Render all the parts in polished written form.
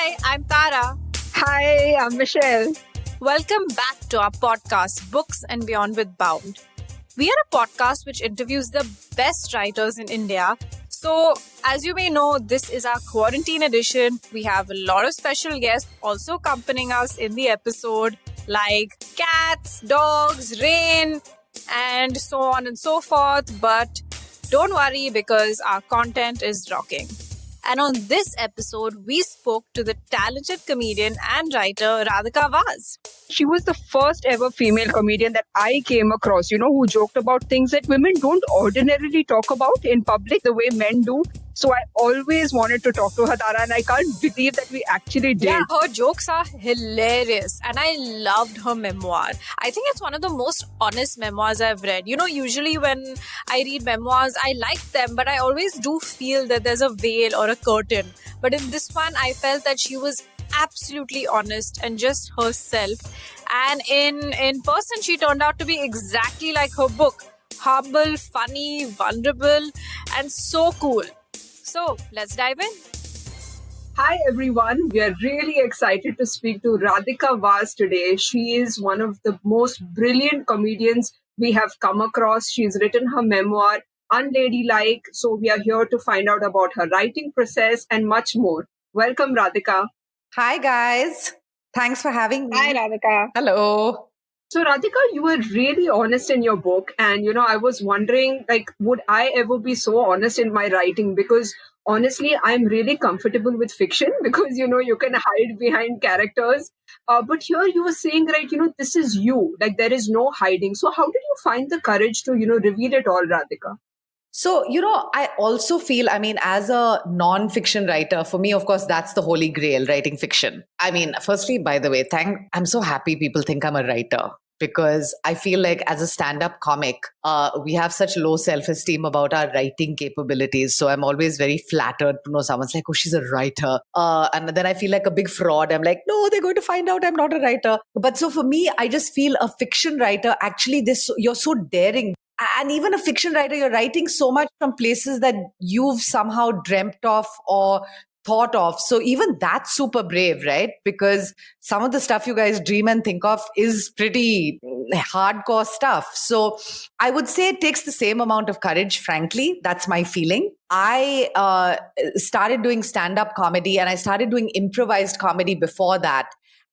Hi, I'm Tara. Hi, I'm Michelle. Welcome back to our podcast, Books and Beyond with Bound. We are a podcast which interviews the best writers in India. So, as you may know, this is our quarantine edition. We have a lot of special guests also accompanying us in the episode, like cats, dogs, rain, and so on and so forth. But don't worry because our content is rocking. And on this episode, we spoke to the talented comedian and writer Radhika Vaz. She was the first ever female comedian that I came across, who joked about things that women don't ordinarily talk about in public the way men do. So I always wanted to talk to her, Tara, and I can't believe that we actually did. Yeah, her jokes are hilarious, and I loved her memoir. I think it's one of the most honest memoirs I've read. Usually when I read memoirs, I like them, but I always do feel that there's a veil or a curtain. But in this one, I felt that she was absolutely honest and just herself. And in person, she turned out to be exactly like her book. Humble, funny, vulnerable, and so cool. So, let's dive in. Hi everyone, we are really excited to speak to Radhika Vaz today. She is one of the most brilliant comedians we have come across. She's written her memoir, Unladylike. So we are here to find out about her writing process and much more. Welcome, Radhika. Hi, guys. Thanks for having me. Hi, Radhika. Hello. So, Radhika, you were really honest in your book. And, I was wondering, would I ever be so honest in my writing? Because honestly, I'm really comfortable with fiction because, you can hide behind characters. But here you were saying, right, this is you. Like, there is no hiding. So, how did you find the courage to, reveal it all, Radhika? So, I also feel, as a non-fiction writer, for me, of course, that's the holy grail, writing fiction. Firstly, by the way, I'm so happy people think I'm a writer because I feel like as a stand-up comic, we have such low self-esteem about our writing capabilities. So I'm always very flattered to know someone's like, oh, she's a writer. And then I feel like a big fraud. I'm like, no, they're going to find out I'm not a writer. But so for me, I just feel a fiction writer, actually, you're so daring. And even a fiction writer, you're writing so much from places that you've somehow dreamt of or thought of. So even that's super brave, right? Because some of the stuff you guys dream and think of is pretty hardcore stuff. So I would say it takes the same amount of courage, frankly. That's my feeling. I started doing stand-up comedy and I started doing improvised comedy before that.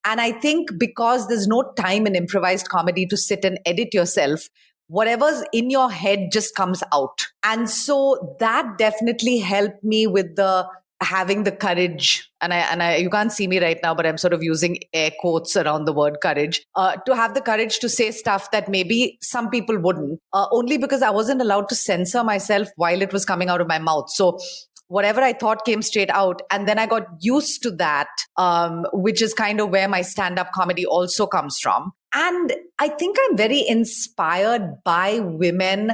And I think because there's no time in improvised comedy to sit and edit yourself, whatever's in your head just comes out. And so that definitely helped me with having the courage. And I you can't see me right now, but I'm sort of using air quotes around the word courage, to have the courage to say stuff that maybe some people wouldn't, only because I wasn't allowed to censor myself while it was coming out of my mouth. So whatever I thought came straight out. And then I got used to that, which is kind of where my stand-up comedy also comes from. And I think I'm very inspired by women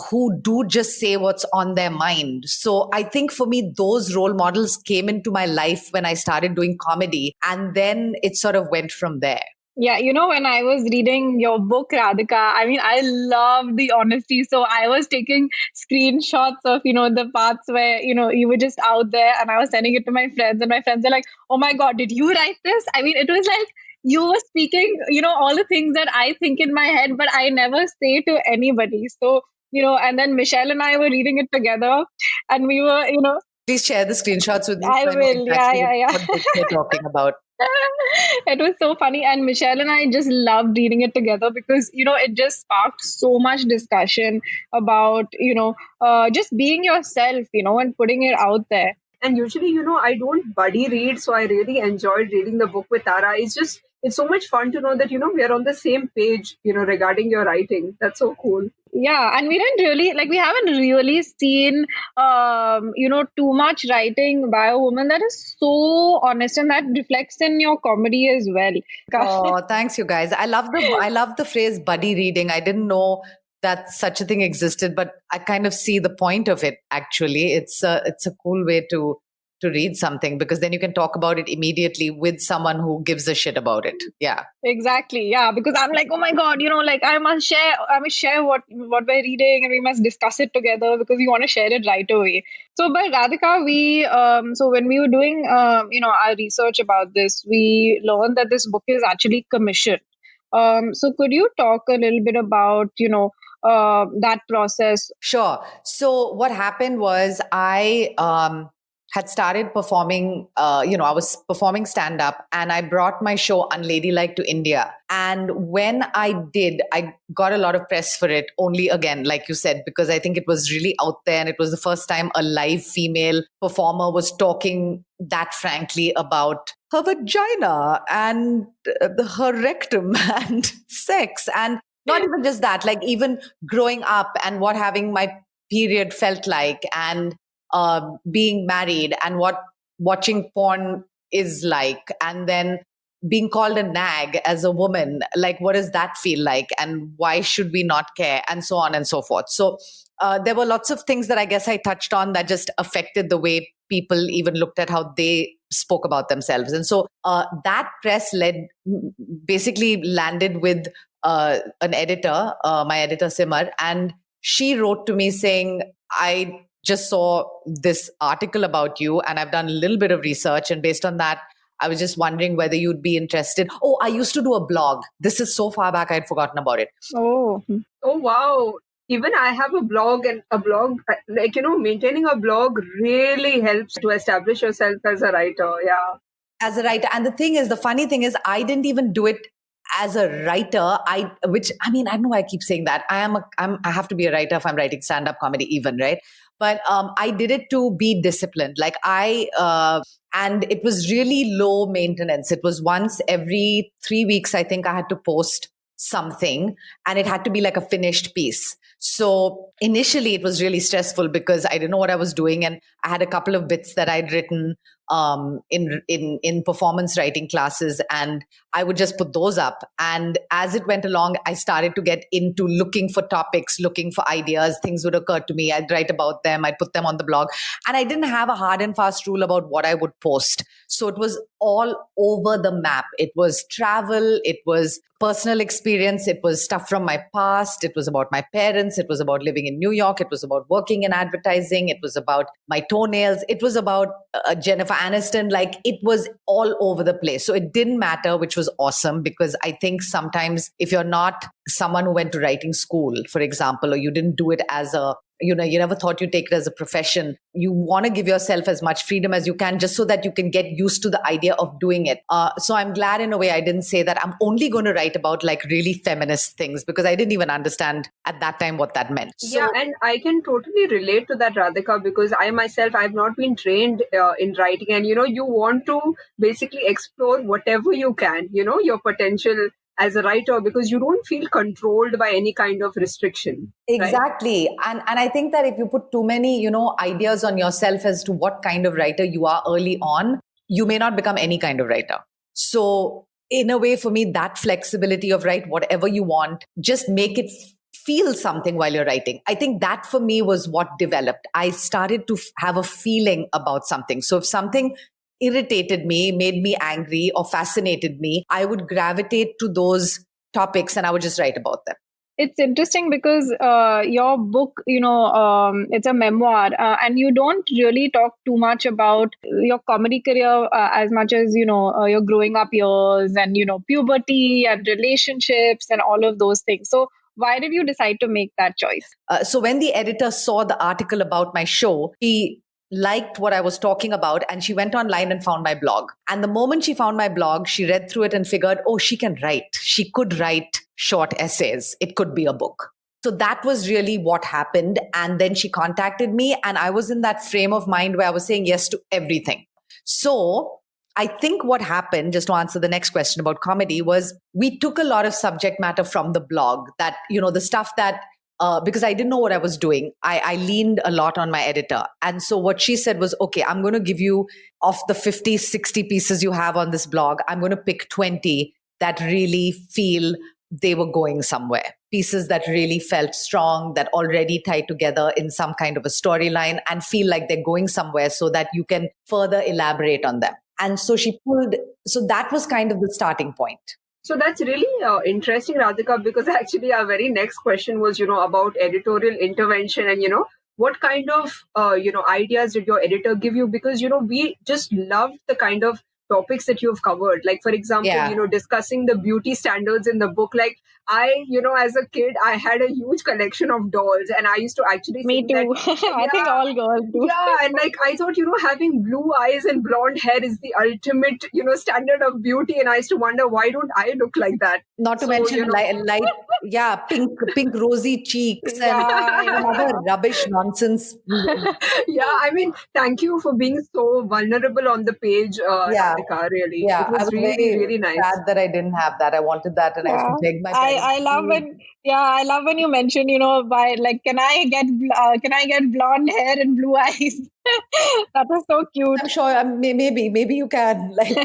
who do just say what's on their mind. So I think for me, those role models came into my life when I started doing comedy. And then it sort of went from there. Yeah, when I was reading your book, Radhika, I love the honesty. So I was taking screenshots of, the parts where, you were just out there and I was sending it to my friends and my friends are like, oh my God, did you write this? It was like you were speaking, all the things that I think in my head, but I never say to anybody. So, and then Michelle and I were reading it together and we were, Please share the screenshots with me. I will. Yeah. What you're talking about. It was so funny. And Michelle and I just loved reading it together because, it just sparked so much discussion about, just being yourself, and putting it out there. And usually, I don't buddy read, so I really enjoyed reading the book with Tara. It's so much fun to know that, we are on the same page, regarding your writing. That's so cool. Yeah, and we haven't really seen, too much writing by a woman that is so honest and that reflects in your comedy as well. Oh, thanks, you guys. I love the phrase buddy reading. I didn't know that such a thing existed, but I kind of see the point of it. Actually, it's a cool way to to read something, because then you can talk about it immediately with someone who gives a shit about it. Yeah. Exactly. Yeah. Because I'm like, oh my God, like I must share what we're reading, and we must discuss it together because we want to share it right away. So but Radhika, so when we were doing our research about this, we learned that this book is actually commissioned. So could you talk a little bit about, that process? Sure. So what happened was I had started performing, I was performing stand up, and I brought my show Unladylike to India. And when I did, I got a lot of press for it, only again, like you said, because I think it was really out there, and it was the first time a live female performer was talking that frankly about her vagina and her rectum and sex. And not even just that, like even growing up and what having my period felt like, and being married, and what watching porn is like, and then being called a nag as a woman, like what does that feel like, and why should we not care, and so on and so forth. So there were lots of things that I guess I touched on that just affected the way people even looked at how they spoke about themselves. And so that press basically landed with an editor, my editor Simar, and she wrote to me saying, I just saw this article about you, and I've done a little bit of research, and based on that, I was just wondering whether you'd be interested. Oh, I used to do a blog. This is so far back, I'd forgotten about it. Oh, wow. Even I have a blog, and maintaining a blog really helps to establish yourself as a writer. Yeah. As a writer. And the funny thing is, I didn't even do it as a writer. I don't know why I keep saying that. I have to be a writer if I'm writing stand-up comedy even, right? But I did it to be disciplined. Like and it was really low maintenance. It was once every 3 weeks, I think I had to post something, and it had to be like a finished piece. So initially it was really stressful because I didn't know what I was doing, and I had a couple of bits that I'd written in performance writing classes, and I would just put those up. And as it went along, I started to get into looking for topics, looking for ideas. Things would occur to me. I'd write about them. I'd put them on the blog. And I didn't have a hard and fast rule about what I would post. So it was all over the map. It was travel. It was personal experience. It was stuff from my past. It was about my parents. It was about living in New York. It was about working in advertising. It was about my toenails. It was about Jennifer Aniston. Like, it was all over the place. So it didn't matter, which was awesome, because I think sometimes if you're not someone who went to writing school, for example, or you didn't do it as you never thought you'd take it as a profession, you want to give yourself as much freedom as you can, just so that you can get used to the idea of doing it. So I'm glad in a way I didn't say that I'm only going to write about like really feminist things, because I didn't even understand at that time what that meant. Yeah, and I can totally relate to that, Radhika, because I myself, I've not been trained in writing, and you want to basically explore whatever you can, your potential as a writer, because you don't feel controlled by any kind of restriction. Exactly. Right? And I think that if you put too many, ideas on yourself as to what kind of writer you are early on, you may not become any kind of writer. So in a way, for me, that flexibility of write whatever you want, just make it feel something while you're writing. I think that for me was what developed. I started to have a feeling about something. So if something irritated me, made me angry, or fascinated me, I would gravitate to those topics and I would just write about them. It's interesting because your book, it's a memoir, and you don't really talk too much about your comedy career as much as, your growing up years and, puberty and relationships and all of those things. So why did you decide to make that choice? So when the editor saw the article about my show, he liked what I was talking about, and she went online and found my blog. And the moment she found my blog, she read through it and figured, oh, she can write. She could write short essays. It could be a book. So that was really what happened. And then she contacted me, and I was in that frame of mind where I was saying yes to everything. So I think what happened, just to answer the next question about comedy, was we took a lot of subject matter from the blog, that, the stuff that because I didn't know what I was doing, I leaned a lot on my editor. And so what she said was, okay, I'm going to give you, of the 50, 60 pieces you have on this blog, I'm going to pick 20 that really feel they were going somewhere. pieces that really felt strong, that already tied together in some kind of a storyline and feel like they're going somewhere so that you can further elaborate on them. And so so that was kind of the starting point. So that's really interesting, Radhika, because actually our very next question was, about editorial intervention and, what kind of, ideas did your editor give you? Because, we just loved the kind of topics that you've covered. Like, for example, discussing the beauty standards in the book. Like, I, as a kid, I had a huge collection of dolls and I used to actually Me too. I think all girls do. Yeah, and like I thought, having blue eyes and blonde hair is the ultimate, standard of beauty. And I used to wonder, why don't I look like that? Not to mention pink rosy cheeks and other rubbish nonsense. Yeah, I mean, thank you for being so vulnerable on the page, Radhika, really. Yeah, it was really, really nice. Sad that I didn't have that. I wanted that and I used to beg my parents. I love when you mention, can I get blonde hair and blue eyes? That was so cute. I'm sure maybe you can. Like,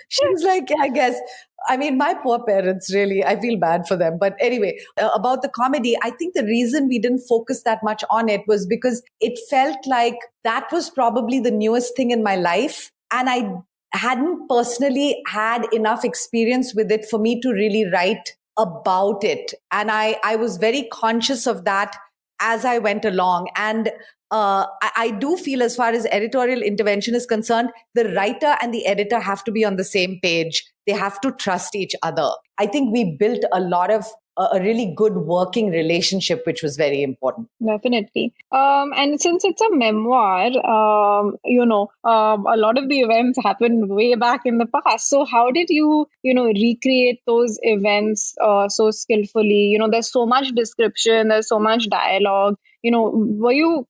she was like, I guess. I mean, my poor parents, really, I feel bad for them. But anyway, about the comedy, I think the reason we didn't focus that much on it was because it felt like that was probably the newest thing in my life. And I hadn't personally had enough experience with it for me to really write about it. And I was very conscious of that as I went along. And I do feel, as far as editorial intervention is concerned, the writer and the editor have to be on the same page. They have to trust each other. I think we built a lot of a really good working relationship, which was very important. Definitely. And since it's a memoir, a lot of the events happened way back in the past. So how did you, recreate those events so skillfully? There's so much description, there's so much dialogue. Did you,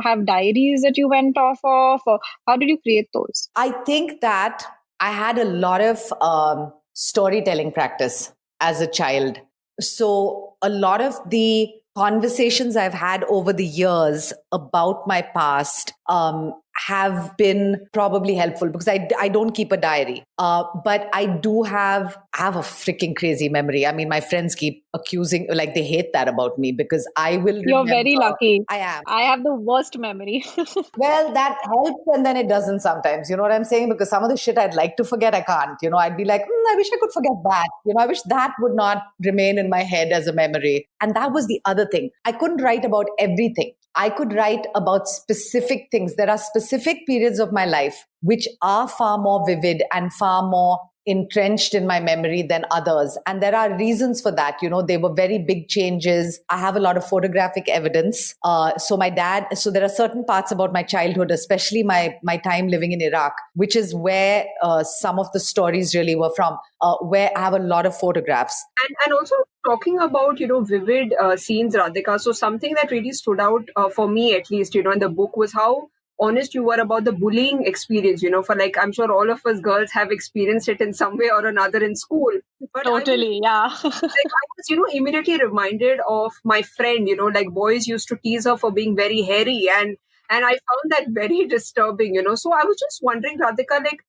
have diaries that you went off of, or how did you create those? I think that I had a lot of storytelling practice as a child. So a lot of the conversations I've had over the years about my past have been probably helpful because I don't keep a diary. But I do have a freaking crazy memory. I mean, my friends keep accusing, like they hate that about me because I will You're very lucky. I am. I have the worst memory. Well, that helps and then it doesn't sometimes. You know what I'm saying? Because some of the shit I'd like to forget, I can't. I'd be like, I wish I could forget that. I wish that would not remain in my head as a memory. And that was the other thing. I couldn't write about everything. I could write about specific things. There are specific periods of my life which are far more vivid and far more entrenched in my memory than others. And there are reasons for that. They were very big changes. I have a lot of photographic evidence. So there are certain parts about my childhood, especially my time living in Iraq, which is where some of the stories really were from, where I have a lot of photographs. And also talking about, vivid scenes, Radhika. So something that really stood out for me, at least, in the book was how honest you were about the bullying experience, for like, I'm sure all of us girls have experienced it in some way or another in school. But totally, yeah. I was, immediately reminded of my friend, like boys used to tease her for being very hairy. And I found that very disturbing, So I was just wondering, Radhika, like,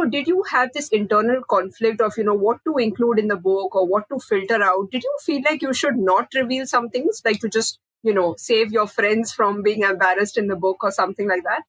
did you have this internal conflict of, what to include in the book or what to filter out? Did you feel like you should not reveal some things, like to just save your friends from being embarrassed in the book or something like that?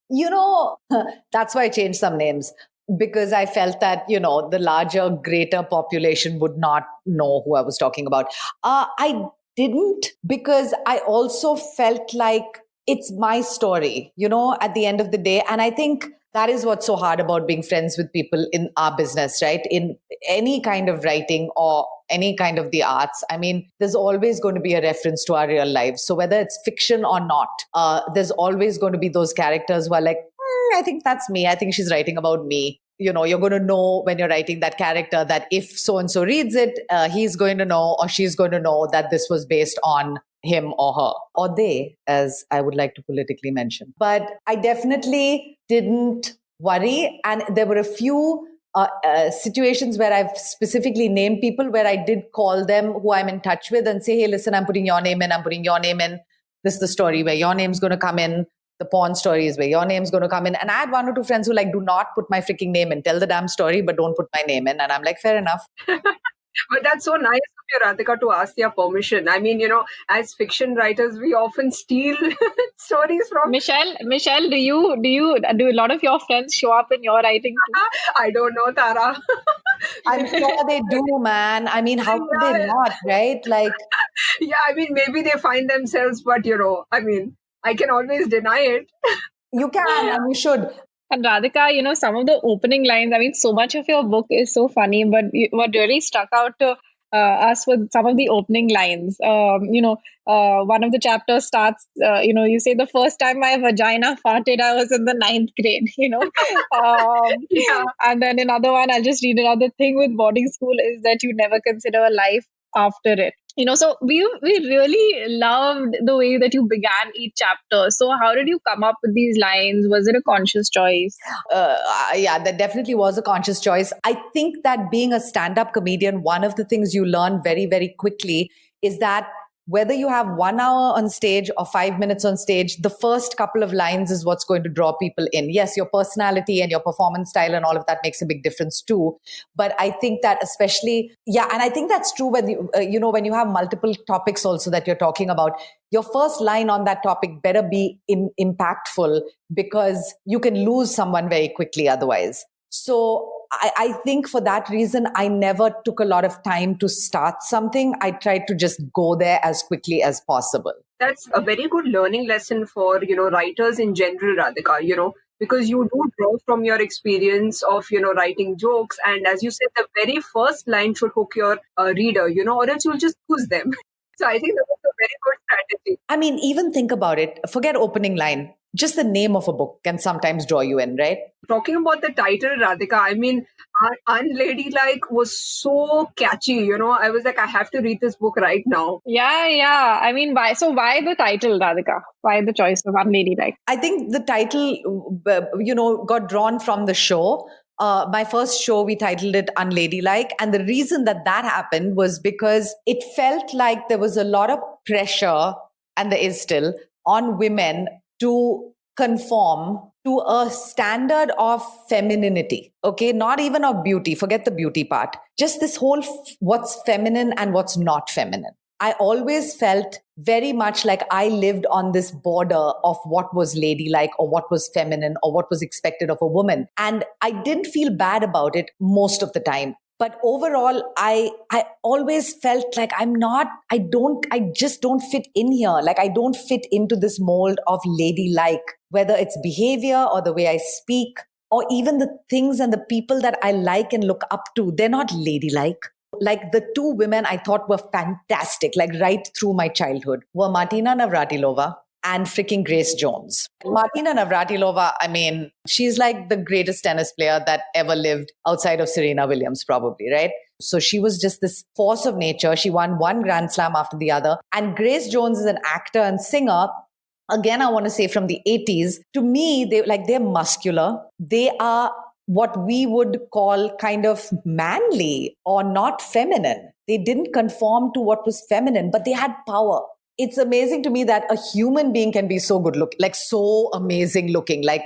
That's why I changed some names, because I felt that, the larger, greater population would not know who I was talking about. I didn't, because I also felt like it's my story, at the end of the day. And I think that is what's so hard about being friends with people in our business, right? In any kind of writing or any kind of the arts. I mean, there's always going to be a reference to our real lives. So whether it's fiction or not, there's always going to be those characters who are like, I think that's me. I think she's writing about me. You're going to know when you're writing that character that if so-and-so reads it, he's going to know or she's going to know that this was based on him or her, or they, as I would like to politically mention. But I definitely didn't worry. And there were a few situations where I've specifically named people where I did call them who I'm in touch with and say, hey, listen, I'm putting your name in. This is the story where your name's going to come in. The porn story is where your name's going to come in. And I had one or two friends who do not put my freaking name in. Tell the damn story, but don't put my name in. And I'm like, fair enough. But that's so nice of you, Radhika, to ask their permission. I mean, as fiction writers, we often steal stories from. Michelle, do a lot of your friends show up in your writing too? I don't know, Tara. I'm sure they do, man. I mean, how could they Yeah. not, right? Like, Yeah, I mean, maybe they find themselves, but I mean, I can always deny it. you can and you should. And Radhika, some of the opening lines, I mean, so much of your book is so funny, but what really stuck out to us with some of the opening lines. One of the chapters starts, you say, the first time my vagina farted, I was in the 9th grade. Yeah. And then another one, I'll just read another thing with boarding school is that you never consider a life after it. So we really loved the way that you began each chapter. So how did you come up with these lines? Was it a conscious choice? Yeah, that definitely was a conscious choice. I think that being a stand-up comedian, one of the things you learn very, very quickly is that whether you have 1 hour on stage or 5 minutes on stage, the first couple of lines is what's going to draw people in. Yes, your personality and your performance style and all of that makes a big difference too. But I think that especially, yeah, and I think that's true when when you have multiple topics also that you're talking about. Your first line on that topic better be impactful because you can lose someone very quickly otherwise. So I think for that reason, I never took a lot of time to start something. I tried to just go there as quickly as possible. That's a very good learning lesson for, writers in general, Radhika, because you do draw from your experience of, writing jokes. And as you said, the very first line should hook your reader, or else you'll just lose them. So I think that was a very good strategy. I mean, even think about it. Forget opening line. Just the name of a book can sometimes draw you in, right? Talking about the title, Radhika, I mean, Unladylike was so catchy. I was like, I have to read this book right now. Yeah. I mean, why? So why the title, Radhika? Why the choice of Unladylike? I think the title, got drawn from the show. My first show, we titled it Unladylike. And the reason that happened was because it felt like there was a lot of pressure, and there is still, on women to conform to a standard of femininity. Okay. Not even of beauty. Forget the beauty part. Just this whole what's feminine and what's not feminine. I always felt very much like I lived on this border of what was ladylike or what was feminine or what was expected of a woman. And I didn't feel bad about it most of the time. But overall, I always felt like I just don't fit in here. Like I don't fit into this mold of ladylike, whether it's behavior or the way I speak, or even the things and the people that I like and look up to. They're not ladylike. Like the two women I thought were fantastic, like right through my childhood, were Martina Navratilova and freaking Grace Jones. Martina Navratilova, I mean, she's like the greatest tennis player that ever lived outside of Serena Williams, probably, right? So she was just this force of nature. She won one Grand Slam after the other. And Grace Jones is an actor and singer. Again, I want to say from the 80s. To me, they're muscular. They are what we would call kind of manly or not feminine. They didn't conform to what was feminine, but they had power. It's amazing to me that a human being can be so good looking, like so amazing looking, like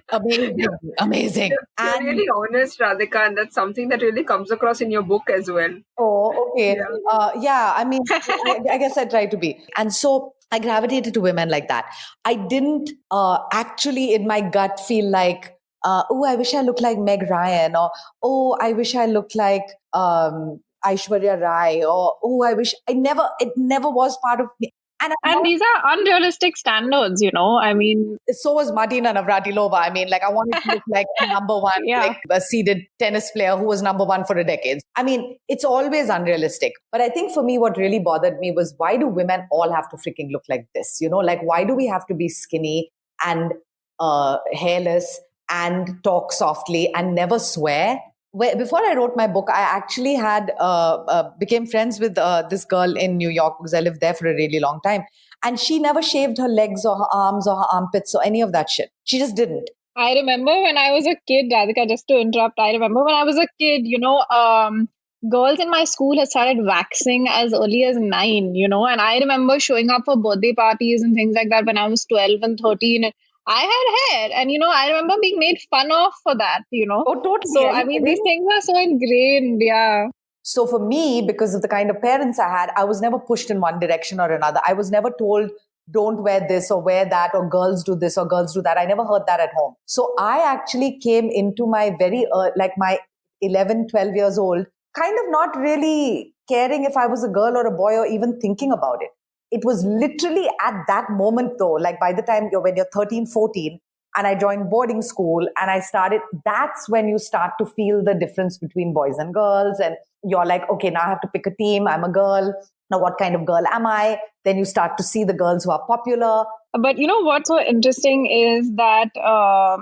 amazing. You're And really honest, Radhika, and that's something that really comes across in your book as well. oh, okay. Yeah. I mean, I guess I try to be. And so I gravitated to women like that. I didn't actually in my gut feel like, oh, I wish I looked like Meg Ryan, or oh, I wish I looked like Aishwarya Rai, or oh, it never was part of me. And these are unrealistic standards, I mean, so was Martina Navratilova. I mean, like I wanted to look like number one, Yeah. like a seeded tennis player who was number one for a decade. I mean, it's always unrealistic. But I think for me, what really bothered me was, why do women all have to freaking look like this? Like why do we have to be skinny and hairless and talk softly and never swear? Before I wrote my book, I actually had became friends with this girl in New York because I lived there for a really long time. And she never shaved her legs or her arms or her armpits or any of that shit. She just didn't. I remember when I was a kid, Radhika, just to interrupt, I remember when I was a kid, girls in my school had started waxing as early as 9, and I remember showing up for birthday parties and things like that when I was 12 and 13. And I had hair, and I remember being made fun of for that. Oh, totally. So I mean, these things are so ingrained. Yeah. So for me, because of the kind of parents I had, I was never pushed in one direction or another. I was never told, don't wear this or wear that, or girls do this or girls do that. I never heard that at home. So I actually came into my my 11, 12 years old, kind of not really caring if I was a girl or a boy or even thinking about it. It was literally at that moment though, like by the time when you're 13, 14, and I joined boarding school and I started, that's when you start to feel the difference between boys and girls. And you're like, okay, now I have to pick a team. I'm a girl. Now, what kind of girl am I? Then you start to see the girls who are popular. But what's so interesting is that,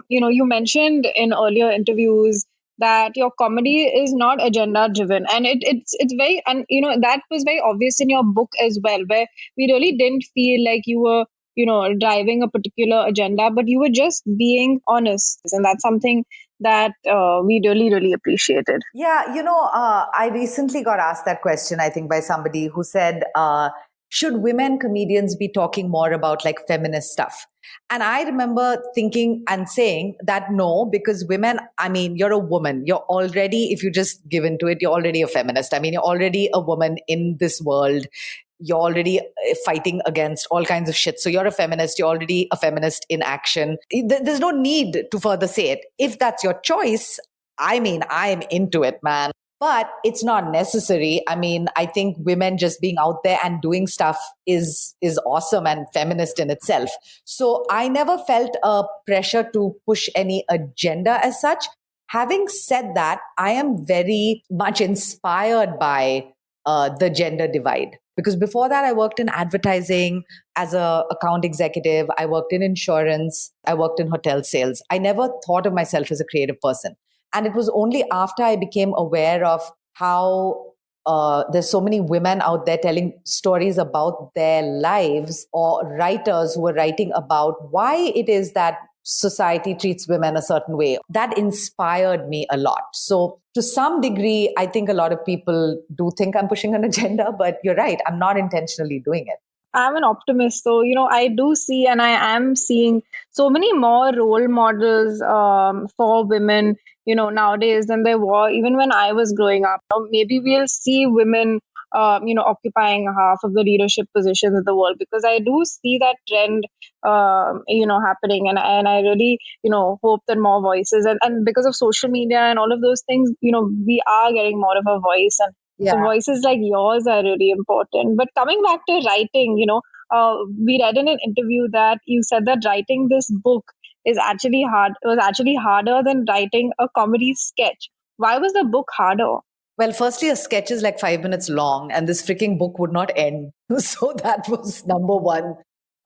you mentioned in earlier interviews that your comedy is not agenda driven, and it's very, and that was very obvious in your book as well, where we really didn't feel like you were driving a particular agenda, but you were just being honest, and that's something that we really, really appreciated. Yeah, I recently got asked that question, I think, by somebody who said, should women comedians be talking more about like feminist stuff? And I remember thinking and saying that no, because women, I mean, you're a woman. You're already, if you just give into it, you're already a feminist. I mean, you're already a woman in this world. You're already fighting against all kinds of shit. So you're a feminist. You're already a feminist in action. There's no need to further say it. If that's your choice, I mean, I'm into it, man. But it's not necessary. I mean, I think women just being out there and doing stuff is awesome and feminist in itself. So I never felt a pressure to push any agenda as such. Having said that, I am very much inspired by the gender divide. Because before that, I worked in advertising as an account executive. I worked in insurance. I worked in hotel sales. I never thought of myself as a creative person. And it was only after I became aware of how there's so many women out there telling stories about their lives, or writers who are writing about why it is that society treats women a certain way. That inspired me a lot. So to some degree, I think a lot of people do think I'm pushing an agenda, but you're right. I'm not intentionally doing it. I'm an optimist. So, I do see, and I am seeing so many more role models for women, nowadays than there were even when I was growing up. Maybe we'll see women, occupying half of the leadership positions in the world, because I do see that trend, happening. And I really, hope that more voices, and because of social media and all of those things, we are getting more of a voice. And so voices like yours are really important. But coming back to writing, we read in an interview that you said that writing this book is actually hard. It was actually harder than writing a comedy sketch. Why was the book harder? Well, firstly, a sketch is like 5 minutes long, and this freaking book would not end. So that was number one.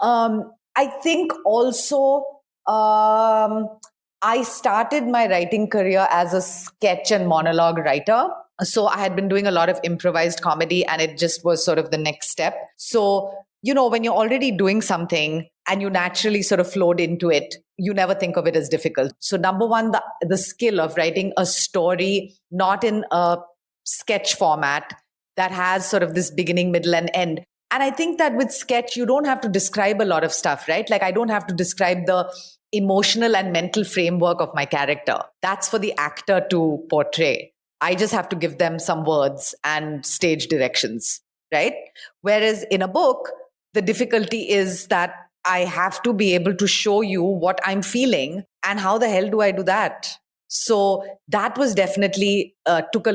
I think also I started my writing career as a sketch and monologue writer. So I had been doing a lot of improvised comedy, and it just was sort of the next step. So, when you're already doing something and you naturally sort of flowed into it, you never think of it as difficult. So number one, the skill of writing a story, not in a sketch format that has sort of this beginning, middle, and end. And I think that with sketch, you don't have to describe a lot of stuff, right? Like I don't have to describe the emotional and mental framework of my character. That's for the actor to portray. I just have to give them some words and stage directions, right? Whereas in a book, the difficulty is that I have to be able to show you what I'm feeling, and how the hell do I do that? So that was definitely took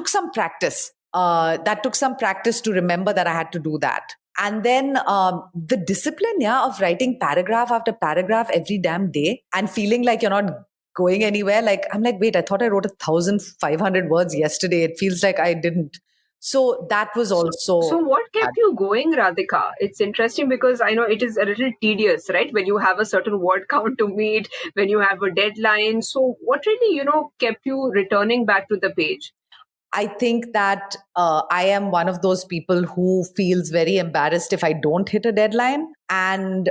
some practice. That took some practice to remember that I had to do that. And then the discipline, of writing paragraph after paragraph every damn day and feeling like you're not going anywhere. Like, I'm like, wait, I thought I wrote 1,500 words yesterday. It feels like I didn't. So that was also... So what kept you going, Radhika? It's interesting because I know it is a little tedious, right? When you have a certain word count to meet, when you have a deadline. So what really, kept you returning back to the page? I think that I am one of those people who feels very embarrassed if I don't hit a deadline. And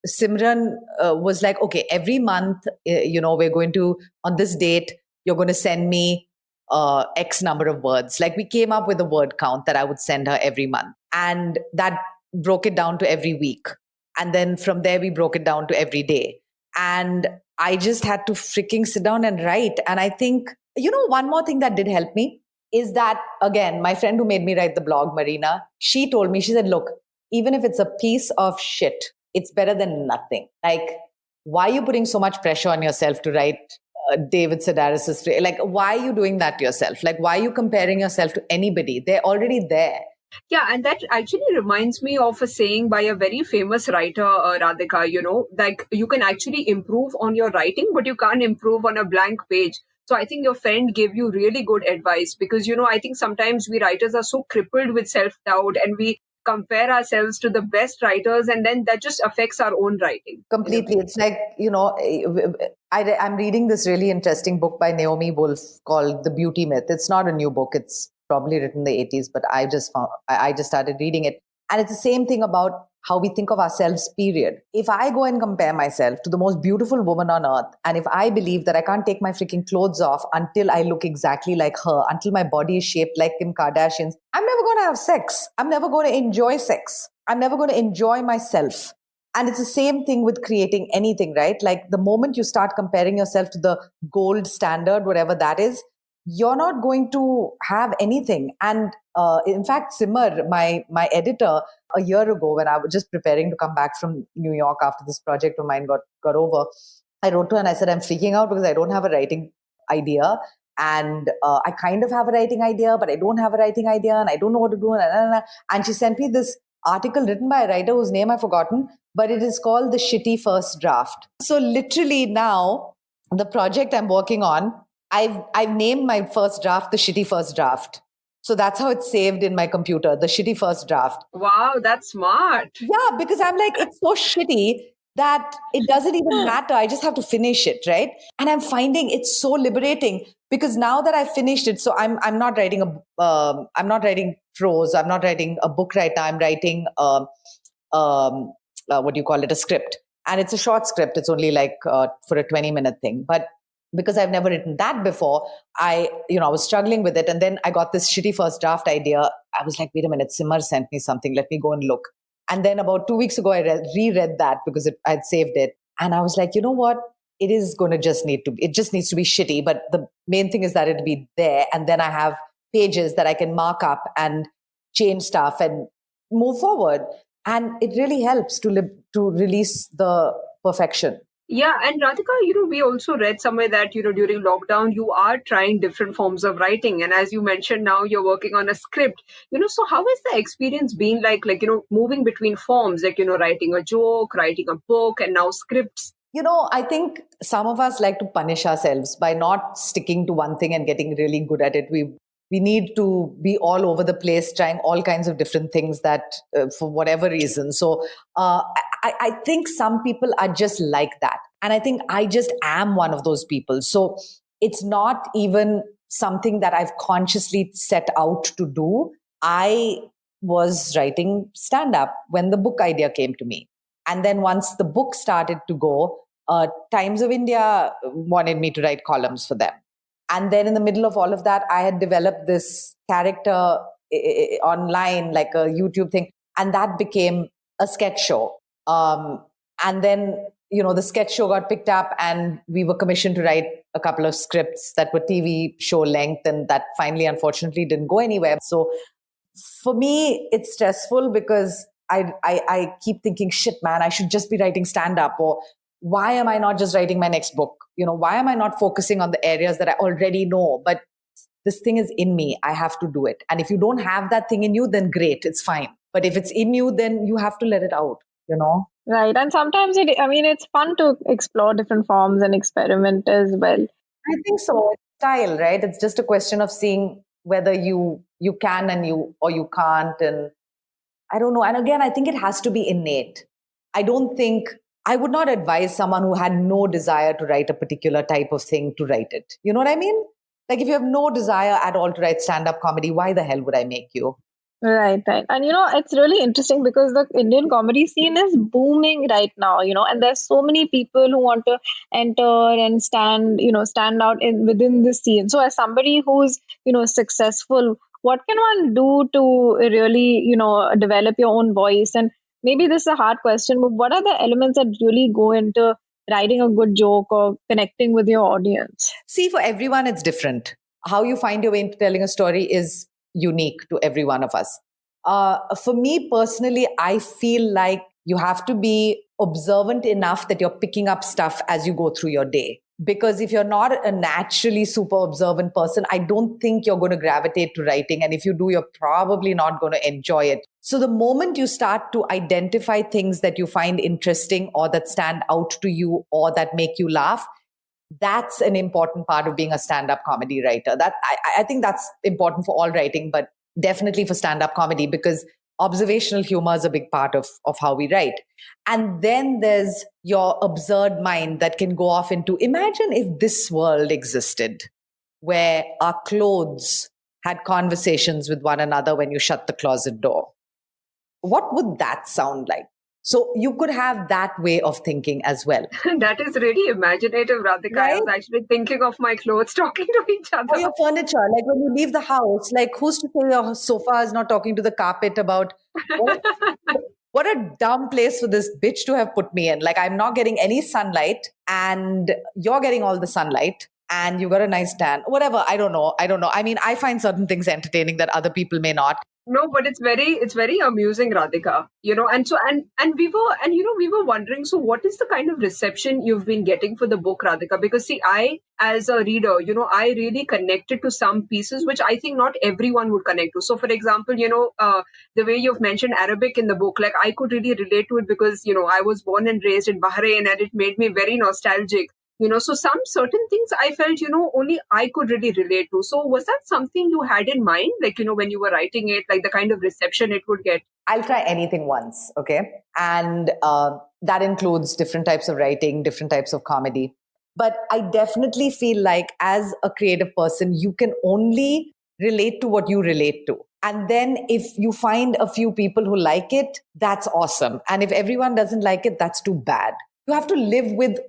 Simran was like, okay, every month, we're going to, on this date, you're going to send me X number of words. Like we came up with a word count that I would send her every month. And that broke it down to every week. And then from there, we broke it down to every day. And I just had to freaking sit down and write. And I think, one more thing that did help me is that, again, my friend who made me write the blog, Marina, she told me, she said, look, even if it's a piece of shit, it's better than nothing. Like, why are you putting so much pressure on yourself to write David Sedaris's? Like, why are you doing that to yourself? Like, why are you comparing yourself to anybody? They're already there. Yeah, and that actually reminds me of a saying by a very famous writer, Radhika, like you can actually improve on your writing, but you can't improve on a blank page. So I think your friend gave you really good advice because, I think sometimes we writers are so crippled with self-doubt and we compare ourselves to the best writers and then that just affects our own writing. Completely. It's like, I'm reading this really interesting book by Naomi Wolf called The Beauty Myth. It's not a new book. It's probably written in the 80s, but I just started reading it. And it's the same thing about how we think of ourselves, period. If I go and compare myself to the most beautiful woman on earth, and if I believe that I can't take my freaking clothes off until I look exactly like her, until my body is shaped like Kim Kardashian's, I'm never going to have sex. I'm never going to enjoy sex. I'm never going to enjoy myself. And it's the same thing with creating anything, right? Like the moment you start comparing yourself to the gold standard, whatever that is, you're not going to have anything. And in fact, Simar, my editor, a year ago when I was just preparing to come back from New York after this project of mine got over, I wrote to her and I said, I'm freaking out because I don't have a writing idea. And I kind of have a writing idea, but I don't have a writing idea and I don't know what to do. And she sent me this article written by a writer whose name I've forgotten, but it is called The Shitty First Draft. So literally now, the project I'm working on, I've named my first draft The Shitty First Draft. So that's how it's saved in my computer, The Shitty First Draft. Wow, that's smart. Yeah, because I'm like, it's so shitty that it doesn't even matter. I just have to finish it, right? And I'm finding it's so liberating because now that I've finished it, so I'm not writing I'm not writing prose. I'm not writing a book right now. I'm writing what do you call it? A script, and it's a short script. It's only like for a 20-minute thing, but because I've never written that before, I was struggling with it. And then I got this shitty first draft idea. I was like, wait a minute, Simar sent me something. Let me go and look. And then about 2 weeks ago, I reread that because I'd saved it. And I was like, you know what? It just needs to be shitty. But the main thing is that it'll be there. And then I have pages that I can mark up and change stuff and move forward. And it really helps to release the perfection. Yeah, and Radhika, we also read somewhere that, during lockdown, you are trying different forms of writing. And as you mentioned, now you're working on a script, so how has the experience been like, moving between forms, like, writing a joke, writing a book, and now scripts? I think some of us like to punish ourselves by not sticking to one thing and getting really good at it. We need to be all over the place, trying all kinds of different things that for whatever reason. So I think some people are just like that. And I think I just am one of those people. So it's not even something that I've consciously set out to do. I was writing stand-up when the book idea came to me. And then once the book started to go, Times of India wanted me to write columns for them. And then in the middle of all of that, I had developed this character online, like a YouTube thing. And that became a sketch show. And then, the sketch show got picked up and we were commissioned to write a couple of scripts that were TV show length. And that finally, unfortunately, didn't go anywhere. So for me, it's stressful because I keep thinking, shit, man, I should just be writing stand-up, or why am I not just writing my next book? Why am I not focusing on the areas that I already know? But this thing is in me. I have to do it. And if you don't have that thing in you, then great, it's fine. But if it's in you, then you have to let it out, Right. And sometimes it's fun to explore different forms and experiment as well. I think so. It's style, right? It's just a question of seeing whether you can or you can't. And I don't know. And again, I think it has to be innate. I would not advise someone who had no desire to write a particular type of thing to write it. You know what I mean? Like if you have no desire at all to write stand-up comedy, why the hell would I make you? Right. And it's really interesting because the Indian comedy scene is booming right now, and there's so many people who want to enter and stand out within the scene. So as somebody who's, successful, what can one do to really, develop your own voice? And maybe this is a hard question, but what are the elements that really go into writing a good joke or connecting with your audience? See, for everyone, it's different. how you find your way into telling a story is unique to every one of us. For me personally, I feel like you have to be observant enough that you're picking up stuff as you go through your day. Because if you're not a naturally super observant person, I don't think you're going to gravitate to writing. And if you do, you're probably not going to enjoy it. So the moment you start to identify things that you find interesting or that stand out to you or that make you laugh, that's an important part of being a stand-up comedy writer. That I think that's important for all writing, but definitely for stand-up comedy, because observational humor is a big part of how we write. And then there's your absurd mind that can go off into, imagine if this world existed where our clothes had conversations with one another when you shut the closet door. What would that sound like? So you could have that way of thinking as well. That is really imaginative, Radhika. Right? I was actually thinking of my clothes talking to each other. Or your furniture, like when you leave the house, like who's to say your sofa is not talking to the carpet about what a dumb place for this bitch to have put me in. Like I'm not getting any sunlight and you're getting all the sunlight and you got a nice tan. Whatever, I don't know. I mean, I find certain things entertaining that other people may not. No, but it's very amusing, Radhika. And we were wondering, so what is the kind of reception you've been getting for the book, Radhika? Because see, I as a reader, I really connected to some pieces which I think not everyone would connect to. So for example, the way you've mentioned Arabic in the book, like I could really relate to it because, I was born and raised in Bahrain and it made me very nostalgic. So some certain things I felt, only I could really relate to. So was that something you had in mind, like, when you were writing it, like the kind of reception it would get? I'll try anything once, okay? And that includes different types of writing, different types of comedy. But I definitely feel like as a creative person, you can only relate to what you relate to. And then if you find a few people who like it, that's awesome. And if everyone doesn't like it, that's too bad. You have to live with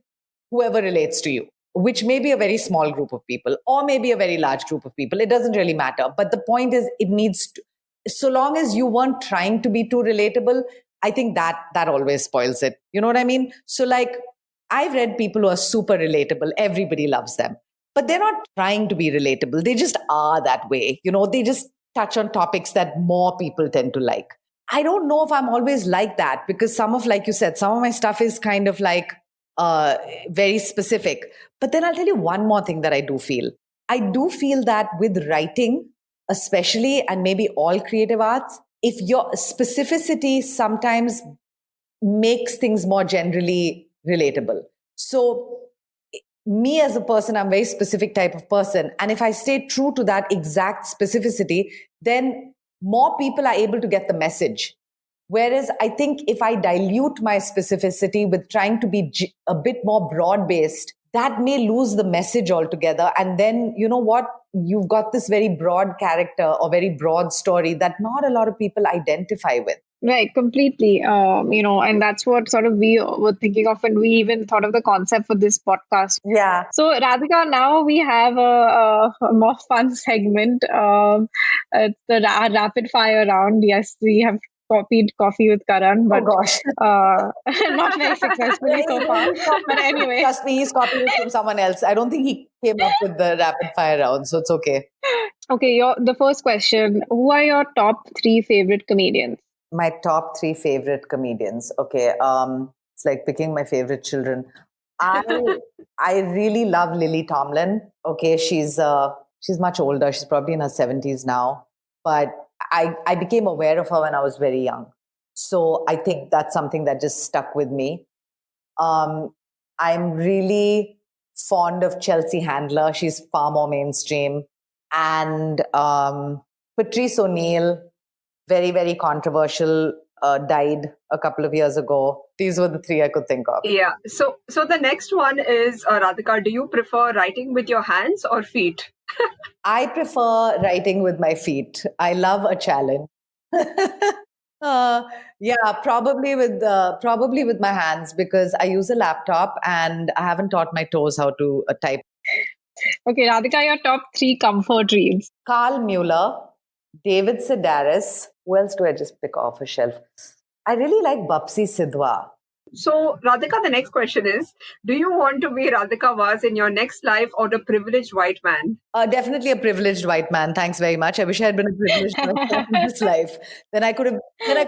whoever relates to you, which may be a very small group of people or maybe a very large group of people. It doesn't really matter. But the point is, it needs to, so long as you weren't trying to be too relatable, I think that always spoils it. You know what I mean? So like, I've read people who are super relatable. Everybody loves them, but they're not trying to be relatable. They just are that way. They just touch on topics that more people tend to like. I don't know if I'm always like that because like you said, some of my stuff is kind of like, very specific. But then I'll tell you one more thing that I do feel. I do feel that with writing, especially, and maybe all creative arts, if your specificity sometimes makes things more generally relatable. So me as a person, I'm a very specific type of person. And if I stay true to that exact specificity, then more people are able to get the message. Whereas I think if I dilute my specificity with trying to be a bit more broad-based, that may lose the message altogether. And then, you know what? You've got this very broad character or very broad story that not a lot of people identify with. Right, completely. And that's what sort of we were thinking of when we even thought of the concept for this podcast. Yeah. So, Radhika, now we have a more fun segment. It's the rapid fire round. Yes, we have copied Coffee with Karan, but not very successfully so far. But anyway. Trust me, he's copying it from someone else. I don't think he came up with the rapid fire round, so it's okay. Okay, the first question. Who are your top 3 favorite comedians? My top 3 favorite comedians. Okay, it's like picking my favorite children. I really love Lily Tomlin. Okay, she's much older. She's probably in her 70s now, but I became aware of her when I was very young. So I think that's something that just stuck with me. I'm really fond of Chelsea Handler. She's far more mainstream. And Patrice O'Neill, very, very controversial, died a couple of years ago. These were the 3 I could think of. Yeah. So the next one is, Radhika, do you prefer writing with your hands or feet? I prefer writing with my feet. I love a challenge. Probably with my hands because I use a laptop and I haven't taught my toes how to type. Okay, Radhika, your top 3 comfort reads. Carl Mueller, David Sedaris. Who else do I just pick off a shelf? I really like Bapsi Sidhwa. So, Radhika, the next question is, do you want to be Radhika Vaz in your next life or a privileged white man? Definitely a privileged white man. Thanks very much. I wish I had been a privileged white man in this life. Then I could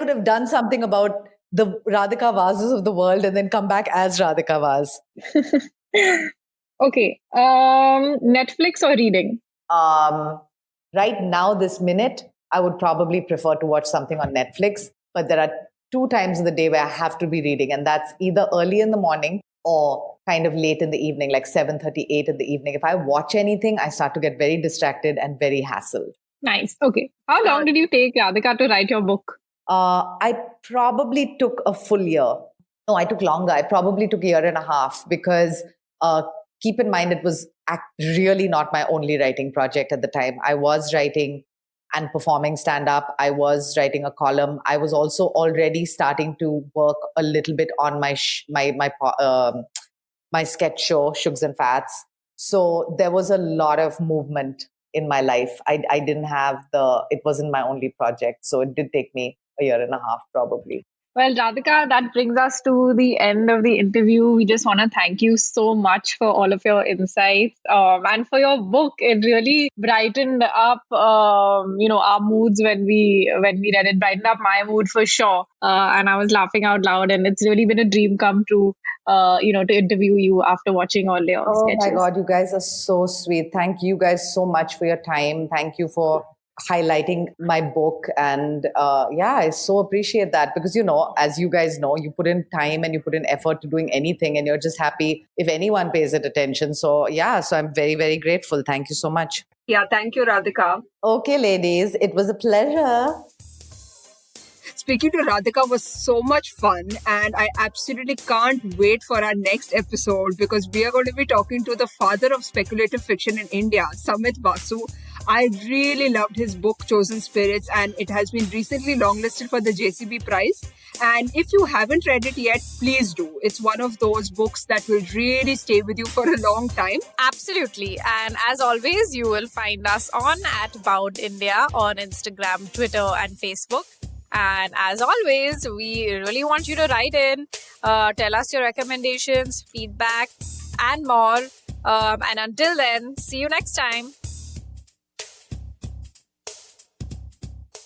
have done something about the Radhika Vazes of the world and then come back as Radhika Vaz. Okay. Netflix or reading? Right now, this minute, I would probably prefer to watch something on Netflix, but there are 2 times in the day where I have to be reading, and that's either early in the morning or kind of late in the evening, like 7:38 in the evening. If I watch anything, I start to get very distracted and very hassled. Nice. Okay. How long did you take, Radhika, to write your book? I probably took a full year. No, I took longer. I probably took a year and a half because keep in mind, it was really not my only writing project at the time. I was writing and performing stand-up. I was writing a column. I was also already starting to work a little bit on my sketch show, Shugs and Fats. So there was a lot of movement in my life. I didn't have it wasn't my only project. So it did take me a year and a half probably. Well, Radhika, that brings us to the end of the interview. We just want to thank you so much for all of your insights and for your book. It really brightened up, our moods when we read it. Brightened up my mood for sure. And I was laughing out loud. And it's really been a dream come true, to interview you after watching all your sketches. Oh my God, you guys are so sweet. Thank you guys so much for your time. Thank you for highlighting my book, and I so appreciate that because as you guys know, you put in time and you put in effort to doing anything, and you're just happy if anyone pays it attention. So I'm very, very grateful. Thank you so much. Thank you, Radhika. Okay, ladies, it was a pleasure. Speaking to Radhika was so much fun, and I absolutely can't wait for our next episode because we are going to be talking to the father of speculative fiction in India, Samit Basu. I really loved his book, Chosen Spirits, and it has been recently longlisted for the JCB Prize. And if you haven't read it yet, please do. It's one of those books that will really stay with you for a long time. Absolutely. And as always, you will find us on @BoundIndia on Instagram, Twitter, and Facebook. And as always, we really want you to write in, tell us your recommendations, feedback, and more. And until then, see you next time.